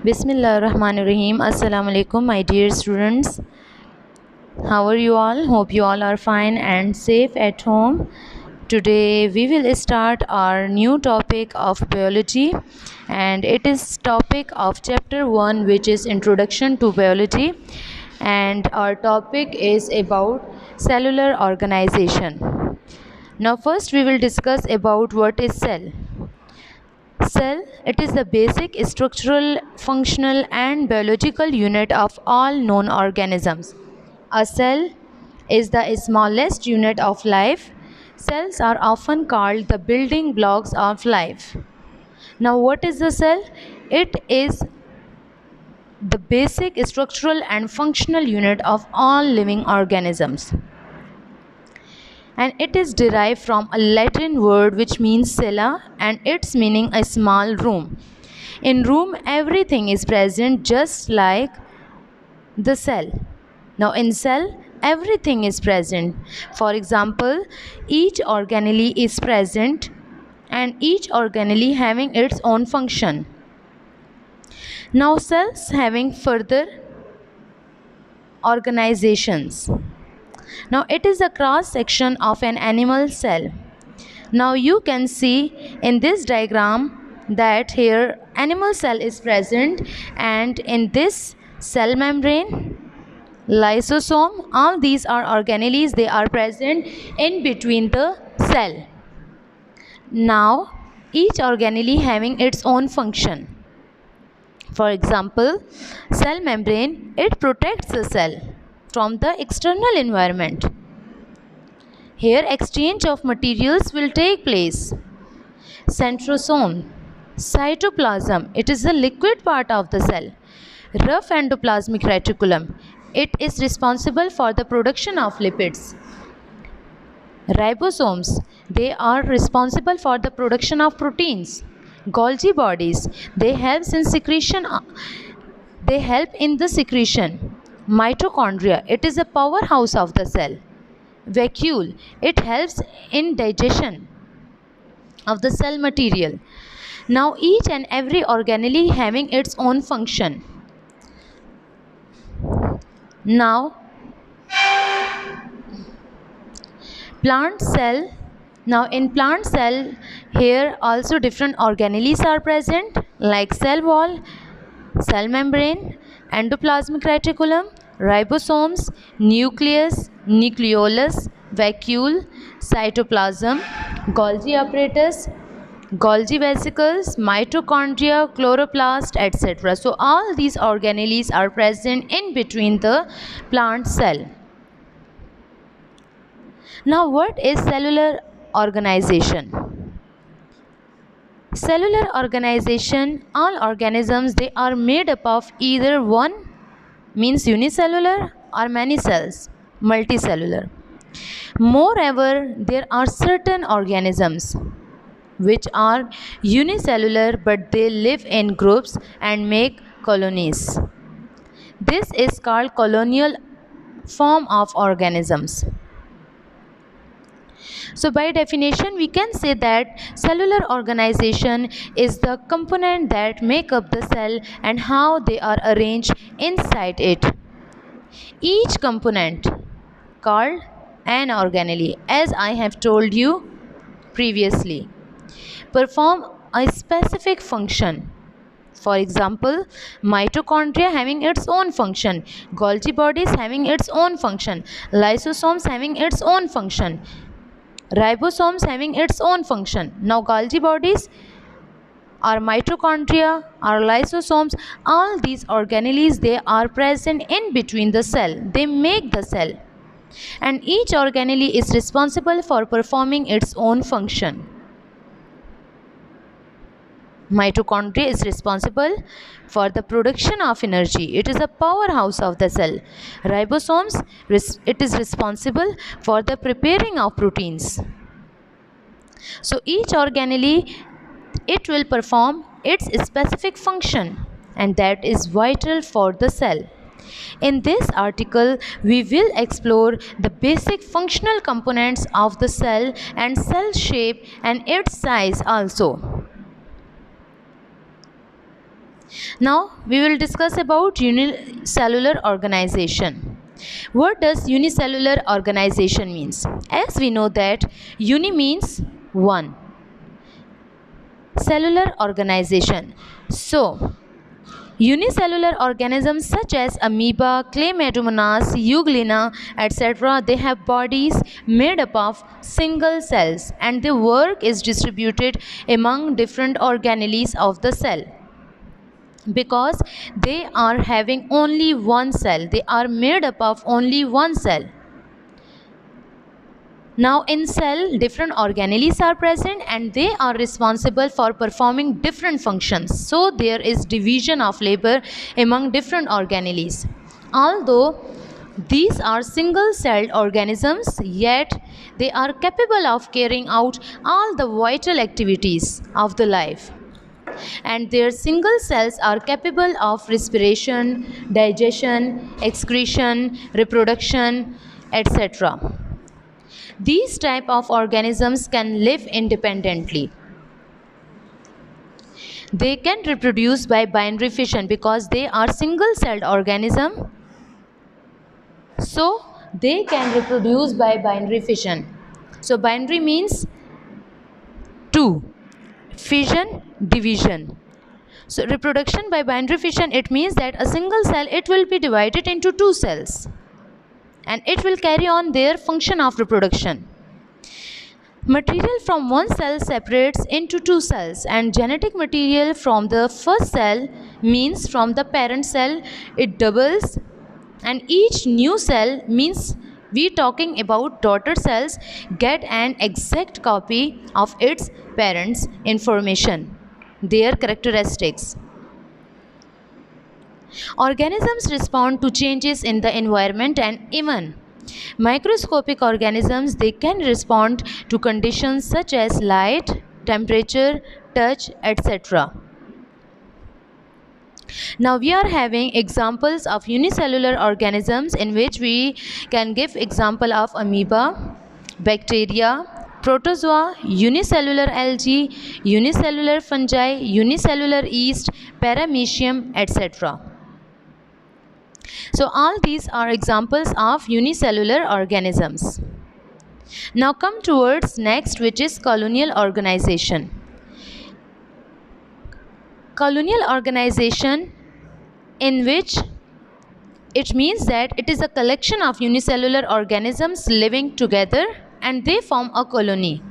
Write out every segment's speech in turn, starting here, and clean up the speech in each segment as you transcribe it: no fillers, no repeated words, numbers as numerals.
Bismillahirrahmanirrahim. Assalamu alaikum, my dear students. How are you all? Hope you all are fine and safe at home. Today we will start our new topic of biology, and it is topic of chapter 1, which is introduction to biology, and our topic is about cellular organization. Now first we will discuss about what is cell. Cell, it is the basic structural, functional and biological unit of all known organisms. A cell is the smallest unit of life. Cells are often called the building blocks of life. Now what is the cell? It is the basic structural and functional unit of all living organisms, and it is derived from a Latin word which means cella, and its meaning a small room. In room everything is present just like the cell. Now in cell everything is present. For example, each organelle is present and each organelle having its own function. Now cells having further organizations. Now it is a cross section of an animal cell. Now you can see in this diagram that here animal cell is present, and in this cell membrane, lysosome, all these are organelles, they are present in between the cell. Now each organelle having its own function. For example, cell membrane, it protects the cell from the external environment. Here exchange of materials will take place. Centrosome, cytoplasm, it is the liquid part of the cell. Rough endoplasmic reticulum, it is responsible for the production of lipids. Ribosomes, they are responsible for the production of proteins. Golgi bodies, they help in the secretion. Mitochondria, it is a powerhouse of the cell. Vacuole, it helps in digestion of the cell material. Now each and every organelle having its own function. Now plant cell. Now in plant cell, here also different organelles are present like cell wall, cell membrane, endoplasmic reticulum, ribosomes, nucleus, nucleolus, vacuole, cytoplasm, Golgi apparatus, Golgi vesicles, mitochondria, chloroplast, etc. So all these organelles are present in between the plant cell. Now what is cellular organization? Cellular organization, all organisms, they are made up of either one means unicellular or many cells, multicellular. Moreover, there are certain organisms which are unicellular but they live in groups and make colonies. This is called colonial form of organisms. So by definition we can say that cellular organization is the component that make up the cell and how they are arranged inside it. Each component called an organelle, as I have told you previously, perform a specific function. For example, mitochondria having its own function, Golgi bodies having its own function, lysosomes having its own function, ribosomes having its own function. Now Golgi bodies, our mitochondria, our lysosomes, all these organelles, they are present in between the cell. They make the cell. And each organelle is responsible for performing its own function. Mitochondria is responsible for the production of energy. It is a powerhouse of the cell. Ribosomes, it is responsible for the preparing of proteins. So each organelle, it will perform its specific function, and that is vital for the cell. In this article, we will explore the basic functional components of the cell and cell shape and its size also. Now we will discuss about unicellular organization. What does unicellular organization means? As we know that uni means one, cellular organization. So unicellular organisms such as amoeba, chlamydomonas, euglena, etc. they have bodies made up of single cells and their work is distributed among different organelles of the cell because they are having only one cell. They are made up of only one cell. Now in cell different organelles are present and they are responsible for performing different functions. So there is division of labor among different organelles. Although these are single celled organisms, yet they are capable of carrying out all the vital activities of the life. And their single cells are capable of respiration, digestion, excretion, reproduction, etc. These type of organisms can live independently. They can reproduce by binary fission because they are single celled organism. So they can reproduce by binary fission. So binary means two, fission, division. So reproduction by binary fission, it means that a single cell, it will be divided into two cells and it will carry on their function of reproduction. Material from one cell separates into two cells and genetic material from the first cell means from the parent cell it doubles, and each new cell means we talking about daughter cells get an exact copy of its parents' information, their characteristics. Organisms respond to changes in the environment and even microscopic organisms, they can respond to conditions such as light, temperature, touch, etc. Now we are having examples of unicellular organisms in which we can give example of amoeba, bacteria, protozoa, unicellular algae, unicellular fungi, unicellular yeast, paramecium, etc. So all these are examples of unicellular organisms. Now come towards next, which is colonial organization. Colonial organization, in which it means that it is a collection of unicellular organisms living together and they form a colony.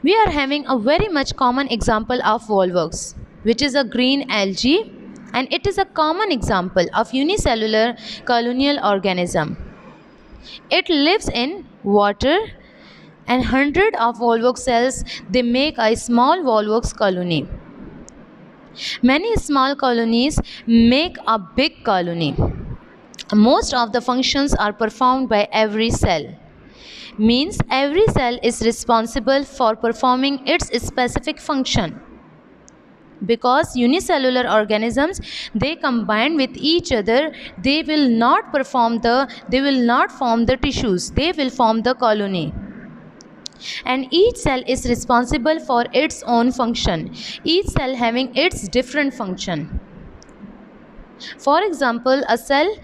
We are having a very much common example of volvox, which is a green algae, and it is a common example of unicellular colonial organism. It lives in water and hundred of volvox cells, they make a small volvox colony. Many small colonies make a big colony. Most of the functions are performed by every cell. Means every cell is responsible for performing its specific function. Because unicellular organisms, they combine with each other, they will not form the tissues, they will form the colony. And each cell is responsible for its own function, each cell having its different function. For example, a cell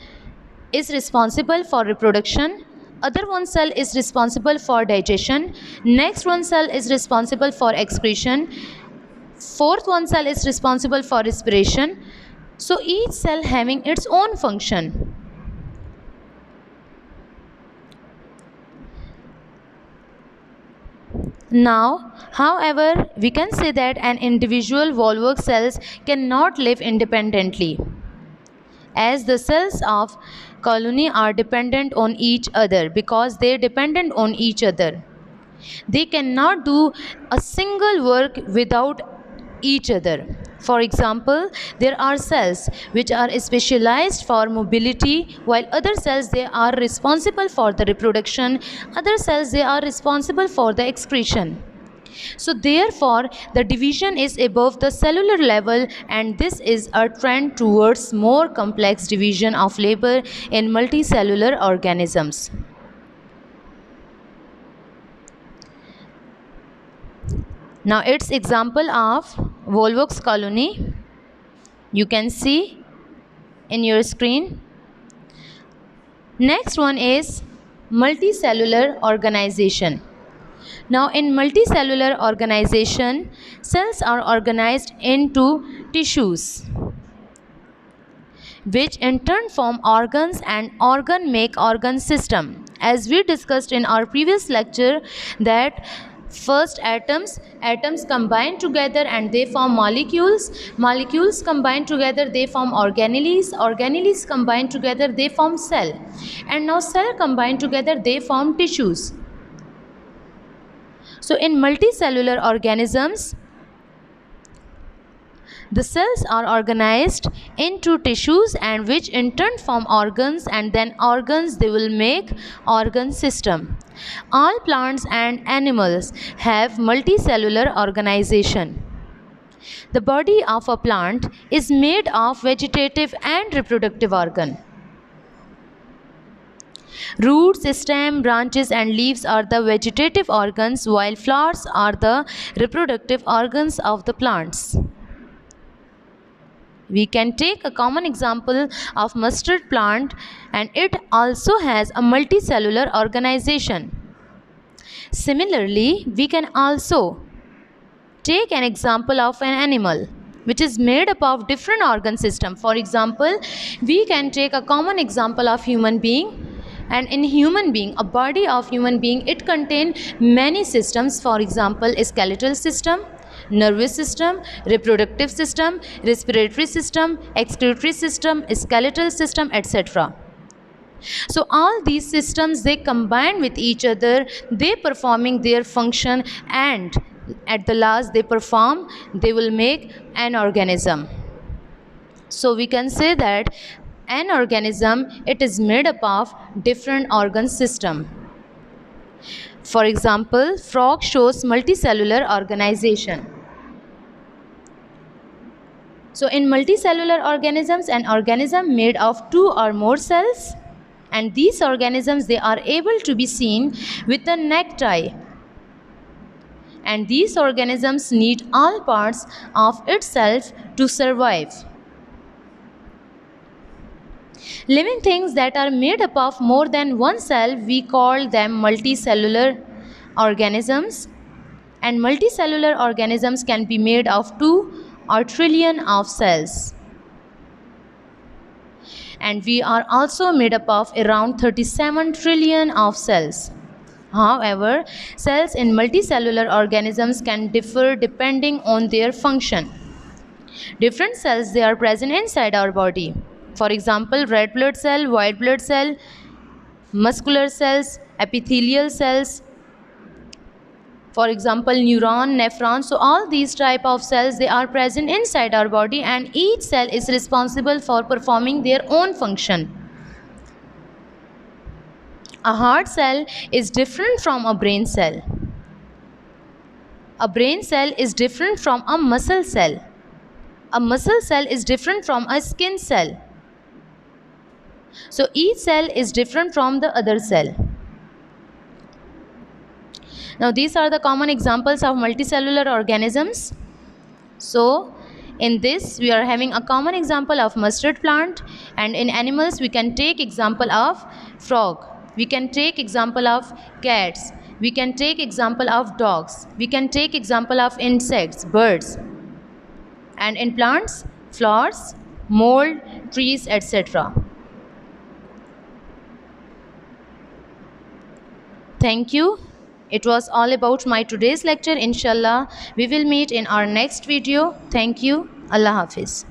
is responsible for reproduction, other one cell is responsible for digestion, next one cell is responsible for excretion, fourth one cell is responsible for respiration. So each cell having its own function. Now, however, we can say that an individual volvox cells cannot live independently, as the cells of colony are dependent on each other. Because they are dependent on each other, they cannot do a single work without each other. For example, there are cells which are specialized for mobility, while other cells, they are responsible for the reproduction, other cells, they are responsible for the excretion. So therefore the division is above the cellular level, and this is a trend towards more complex division of labor in multicellular organisms. Now its example of volvox colony. You can see in your screen. Next one is multicellular organization. Now, in multicellular organization, cells are organized into tissues, which in turn form organs, and organ make organ system. As we discussed in our previous lecture, that first atoms combine together and they form molecules combine together, they form organelles combine together, they form cell, and now cell combine together, they form tissues. So in multicellular organisms, the cells are organized into tissues, and which in turn form organs, and then organs they will make organ system. All plants and animals have multicellular organization. The body of a plant is made of vegetative and reproductive organ. Roots, stem, branches and leaves are the vegetative organs, while flowers are the reproductive organs of the plants. We can take a common example of mustard plant, and it also has a multicellular organization. Similarly, we can also take an example of an animal which is made up of different organ system. For example, we can take a common example of human being, and in human being, a body of human being, it contains many systems. For example, a skeletal system, nervous system, reproductive system, respiratory system, excretory system, skeletal system, etc. So all these systems, they combine with each other, they performing their function, and at the last they will make an organism. So we can say that an organism, it is made up of different organ system. For example, frog shows multicellular organization. So in multicellular organisms, an organism made of 2 or more cells, and these organisms, they are able to be seen with a naked eye, and these organisms need all parts of itself to survive. Living things that are made up of more than one cell, we call them multicellular organisms, and multicellular organisms can be made of 2 or trillion of cells. And we are also made up of around 37 trillion of cells. However, cells in multicellular organisms can differ depending on their function. Different cells, they are present inside our body. For example, red blood cell, white blood cell, muscular cells, epithelial cells, for example, neuron, nephron. So all these type of cells, they are present inside our body, and each cell is responsible for performing their own function. A heart cell is different from a brain cell. A brain cell is different from a muscle cell. A muscle cell is different from a skin cell. So each cell is different from the other cell. Now these are the common examples of multicellular organisms. So in this we are having a common example of mustard plant, and in animals we can take example of frog, we can take example of cats, we can take example of dogs, we can take example of insects, birds, and in plants, flowers, mold, trees, etc. Thank you. It was all about my today's lecture. Inshallah, we will meet in our next video. Thank you. Allah Hafiz.